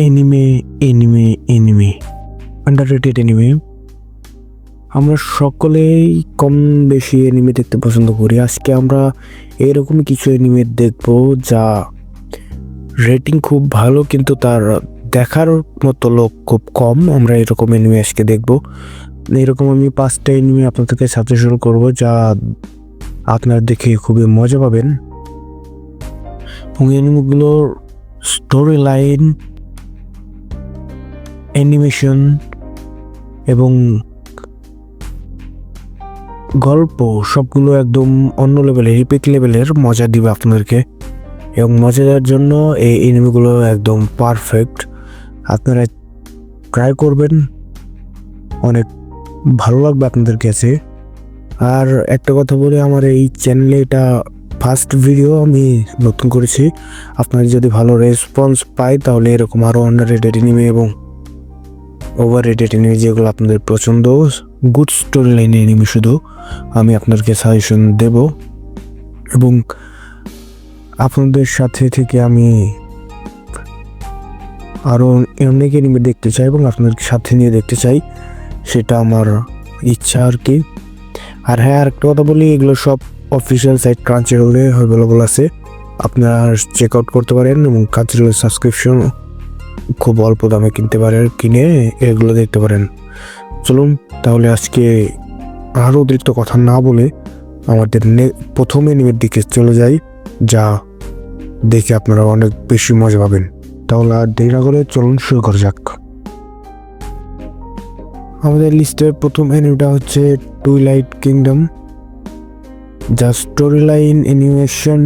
Anime anime anime underrated anime. আমরা সকলেই কম বেশি এনিমে দেখতে পছন্দ করি। আজকে আমরা এরকম কিছু এনিমে দেখব যা রেটিং খুব ভালো কিন্তু তার দেখার মতো লোক খুব কম। আমরা এরকম এনিমে আজকে দেখব। এরকম আমি 5টা এনিমে আপনাদেরকে সাজেশন করব যা আপনারা দেখে খুবই মজা পাবেন। এবং এনিমেগুলোর স্টোরি লাইন, অ্যানিমেশন এবং গল্প সবগুলো একদম অন্য লেভেলের, ইপিক লেভেলের মজা দিবে আপনাদেরকে। এবং মজা দেওয়ার জন্য এই এনিমেগুলো একদম পারফেক্ট। আপনারা ট্রাই করবেন, অনেক ভালো লাগবে আপনাদের কাছে। আর একটা কথা বলি, আমার এই চ্যানেলে এটা ফার্স্ট ভিডিও আমি নতুন করেছি। আপনারা যদি ভালো রেসপন্স পাই তাহলে এরকম আরও আন্ডাররেটেড এনিমে এবং ওভাররেটেড এনিমে যেগুলো আপনাদের পছন্দ, গুড স্টোরি লাইন এনিমে শুধু আমি আপনাদেরকে সাজেশন দেব। এবং আপনাদের সাথে থেকে আমি আরও অনেক এনিমে দেখতে চাই এবং আপনাদের সাথে নিয়ে দেখতে চাই, সেটা আমার ইচ্ছা আর কি। আর হ্যাঁ, আরেকটা কথা বলি, এগুলো সব অফিসিয়াল সাইট ক্রাঞ্চিরোলে অ্যাভেলেবল আছে, আপনারা চেক আউট করতে পারেন। এবং ক্রাঞ্চিরোলের সাবস্ক্রিপশন খুব অল্প দামে কিনতে পারেন, কিনে এগুলো দেখতে পারেন। চলুন তাহলে আজকে আরও অতিরিক্ত কথা না বলে আমাদের প্রথম এনিমের দিকে চলে যাই, যা দেখে আপনারা অনেক বেশি মজা পাবেন। তাহলে আর দেরি না করে চলুন শুরু করা যাক। আমাদের লিস্টের প্রথম এনিমেটা হচ্ছে টুইলাইট কিংডম, যা স্টোরি লাইন, অ্যানিমেশন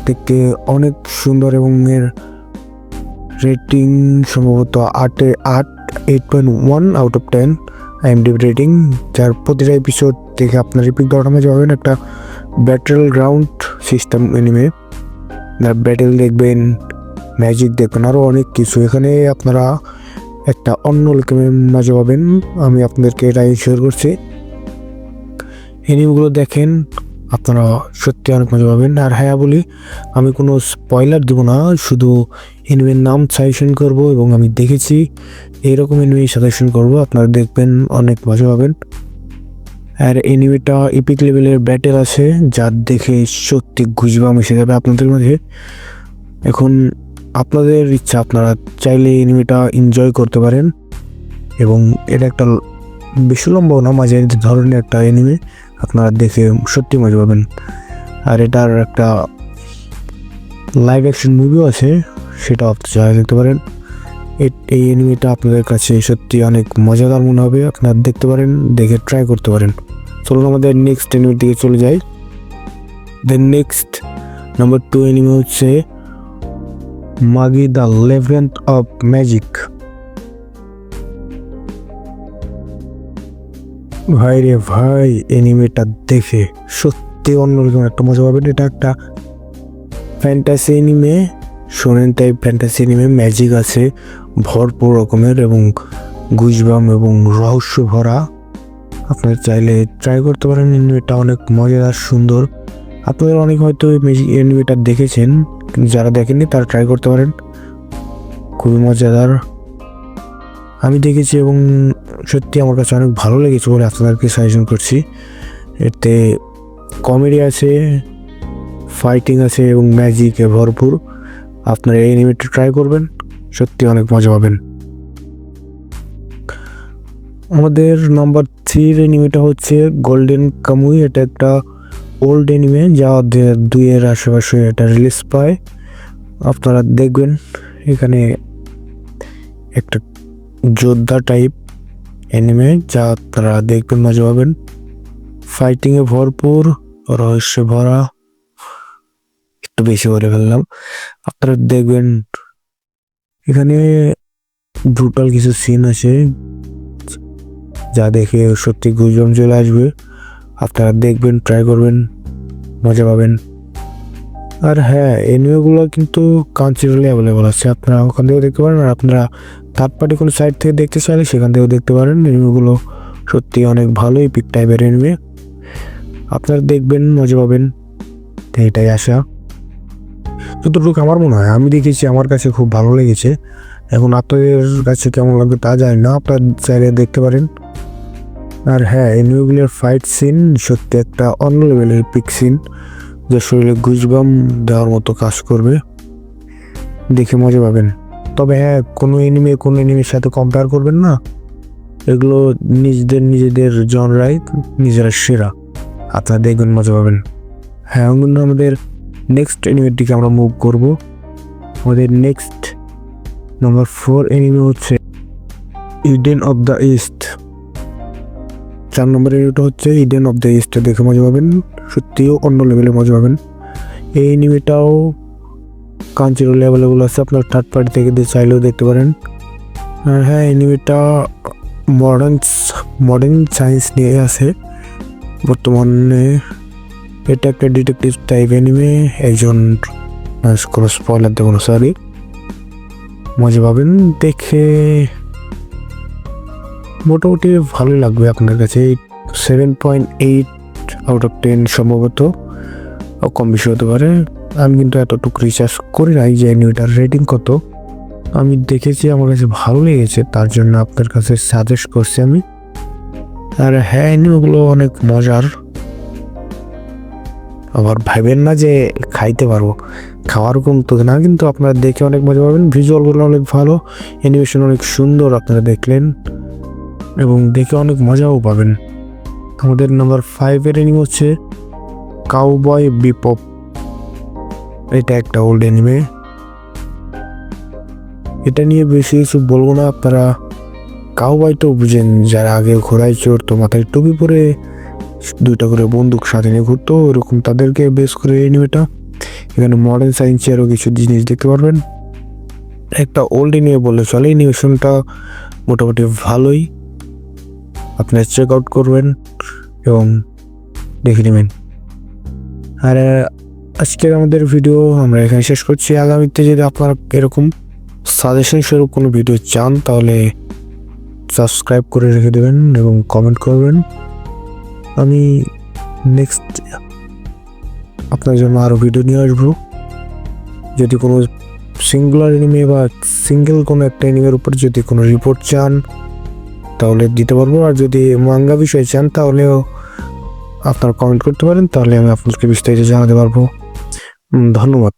থেকে অনেক সুন্দর এবং এর রেটিং সম্ভবত 8.1 আউট অফ 10 IMDb রেটিং, যার প্রতিটা এপিসোড দেখে আপনার রিপিট দেওয়ার মধ্যে পাবেন। একটা battle ground system anime, battle দেখবেন, ম্যাজিক দেখবেন, আরও অনেক কিছু। এখানে আপনারা একটা অন্য রকমের মজা পাবেন, আমি আপনাদেরকে এটা শেয়ার করছি। এনিমেগুলো দেখেন, আপনারা সত্যি অনেক মজা পাবেন। আর হ্যাঁ বলি, আমি কোনো স্পয়লার দেব না, শুধু এনিমের নাম সাজেশন করব এবং আমি দেখেছি এইরকম এনিমে সাজেশন করব, আপনারা দেখবেন অনেক মজা পাবেন। আর এনিমেটা ইপিক লেভেলের ব্যাটেল আছে, যা দেখে সত্যি গুজবাম্প এসে যাবে আপনাদের মাঝে। এখন আপনাদের ইচ্ছা, আপনারা চাইলে এনিমেটা এনজয় করতে পারেন। এবং এটা একটা বেশি লম্বাও না, মাঝে ধরনের একটা এনিমে, আপনারা দেখে সত্যি মজা পাবেন। আর এটার একটা লাইভ অ্যাকশন মুভিও আছে, সেটাও আপনারা দেখতে পারেন। এই এনিমেটা আপনাদের কাছে সত্যি অনেক মজাদার মনে হবে, আপনারা দেখতে পারেন, দেখে ট্রাই করতে পারেন। চলুন আমাদের নেক্সট এনিমের দিকে চলে যাই। দেন নেক্সট নাম্বার 2 এনিমে হচ্ছে মাগি দ্য লেভেন্থ অফ ম্যাজিক। ভাই রে ভাই, এনিমেটা দেখে সত্যি অন্যরকম একটা মজা পাবেন। এটা একটা ফ্যান্টাসি এনিমে, শোনেন টাইপ ফ্যান্টাসি এনিমে, ম্যাজিক আছে ভরপুর রকমের এবং গুজবাম্প এবং রহস্য ভরা। আপনারা চাইলে ট্রাই করতে পারেন, এনিমেটা অনেক মজাদার সুন্দর। আপনাদের অনেক হয়তো ম্যাজিক এনিমেটা দেখেছেন, কিন্তু যারা দেখেননি তারা ট্রাই করতে পারেন, খুবই মজাদার। আমি দেখেছি এবং সত্যি আমার কাছে অনেক ভালো লেগেছে বলে আপনাদেরকে সাজেশন করছি। এতে কমেডি আছে, ফাইটিং আছে এবং ম্যাজিকে ভরপুর। আপনারা এই এনিমেটা ট্রাই করবেন, সত্যি অনেক মজা পাবেন। আমাদের নাম্বার 3 এনিমেটা হচ্ছে গোল্ডেন কামুই। এটা একটা ওল্ড এনিমে, যা 2002-এর আশেপাশে এটা রিলিজ পায়। আপনারা দেখবেন, এখানে একটা যোদ্ধা টাইপ এনিমে, যা আপনারা দেখবেন মজা পাবেন। ফাইটিংয়ে ভরপুর, রহস্য ভরা, একটু বেশি বলে ফেললাম। আপনারা দেখবেন, এখানে ব্রুটাল কিছু সিন আছে যা দেখে সত্যি গুজবাম্প চলে আসবে। আপনারা দেখবেন, ট্রাই করবেন, মজা পাবেন। আর হ্যাঁ, এনিমেগুলো কিন্তু ক্রাঞ্চিরোলে অ্যাভেলেবল আছে, আপনারা ওখান থেকেও দেখতে পারেন। আর আপনারা থার্ড পার্টি কোনো সাইট থেকে দেখতে চাইলে সেখান থেকেও দেখতে পারেন। এনিমেগুলো সত্যি অনেক ভালো ইপিক টাইপের এনিমে, আপনারা দেখবেন, মজা পাবেন, এটাই আশা। যতটুকু আমার মনে হয়, আমি দেখেছি, আমার কাছে খুব ভালো লেগেছে। এখন আপনাদের কাছে কেমন লাগবে তা জানি না, আপনার চাইলে দেখতে পারেন। আর হ্যাঁ, এনিমিগুলোর ফাইট সিন সত্যি একটা অন্য লেভেলের পিক সিন, যা শরীরে গুজবাম দেওয়ার মতো কাজ করবে, দেখে মজা পাবেন। তবে হ্যাঁ, কোনো এনিমির সাথে কম্পেয়ার করবেন না, এগুলো নিজেদের জনরাই নিজেরা সেরা, আপনারা দেখবেন মজা পাবেন। হ্যাঁ, আমাদের নেক্সট এনিমির দিকে আমরা মুভ করব। আমাদের নেক্সট নাম্বার 4 এনিমি হচ্ছে ইডেন অফ দ্য ইস্ট। 4 নম্বর এনিমিটা হচ্ছে ইডেন অফ দ্য ইস্ট, দেখে মজা পাবেন, সত্যিও অন্য লেভেলে মজা পাবেন। এই এনিমিটাও কাঞ্চিরোল অ্যাভেলেবল আছে, আপনার থার্ড পার্টি থেকে চাইলেও দেখতে পারেন। আর হ্যাঁ, এনিমিটা মডার্ন সায়েন্স নিয়ে আছে বর্তমানে। এটা একটা ডিটেকটিভ টাইপ এনিমে, একজন কোনো স্পয়লার দেবো না, সরি, মজা পাবেন দেখে, মোটামুটি ভালোই লাগবে আপনার কাছে। 7.8 আউট অফ 10 সম্ভবত, কম বেশি হতে পারে। আমি কিন্তু এতটুকু রিসার্চ করি নাই যে এনিমিটার রেটিং কত, আমি দেখেছি, আমার কাছে ভালো লেগেছে, তার জন্য আপনার কাছে সাজেস্ট করছি আমি। আর হ্যাঁ, এনিমিগুলো অনেক মজার, আবার ভাবেন না যে খাইতে পারবো, খাওয়ার কম তো না, কিন্তু আপনারা দেখে অনেক মজা পাবেন। ভিজুয়ালগুলো অনেক ভালো, অ্যানিমেশন অনেক সুন্দর আপনারা দেখলেন, এবং দেখে অনেক মজাও পাবেন। আমাদের নাম্বার 5 এর এনিমি হচ্ছে কাউবয় বিপপ। এটা একটা ওল্ড এনিমে, এটা নিয়ে বেশি কিছু বলবো না, আপনারা কাউবয় তো বুঝেন, যারা আগে ঘোড়ায় চড়তো, মাথায় টুপি পরে 2টা করে বন্দুক সাথে নিয়ে ঘুরতো, এরকম তাদেরকে বেস করে এনিমেটা। এখানে মডার্ন সায়েন্সে আরও কিছু জিনিস দেখতে পারবেন। একটা ওল্ড এনিমে বললে চলে, অ্যানিমেশনটা মোটামুটি ভালোই, আপনারা চেক আউট করবেন এবং দেখে নেবেন। আর আজকের আমাদের ভিডিও আমরা এখানে শেষ করছি। আগামীতে যদি আপনারা এরকম সাজেশন স্বরূপ কোনো ভিডিও চান, তাহলে সাবস্ক্রাইব করে রেখে দেবেন এবং কমেন্ট করবেন। আমি নেক্সট আপনার জন্য আরও ভিডিও নিয়ে আসবো। যদি কোনো সিঙ্গুলার এনিমে বা সিঙ্গেল কোনো একটা এনিমের উপর যদি কোনো রিপোর্ট চান, তাহলে দিতে পারবো। আর যদি মাঙ্গা বিষয়ে চান, তাহলেও আপনারা কমেন্ট করতে পারেন, তাহলে আমি আপনাদেরকে বিস্তারিত জানাতে পারবো। ধন্যবাদ।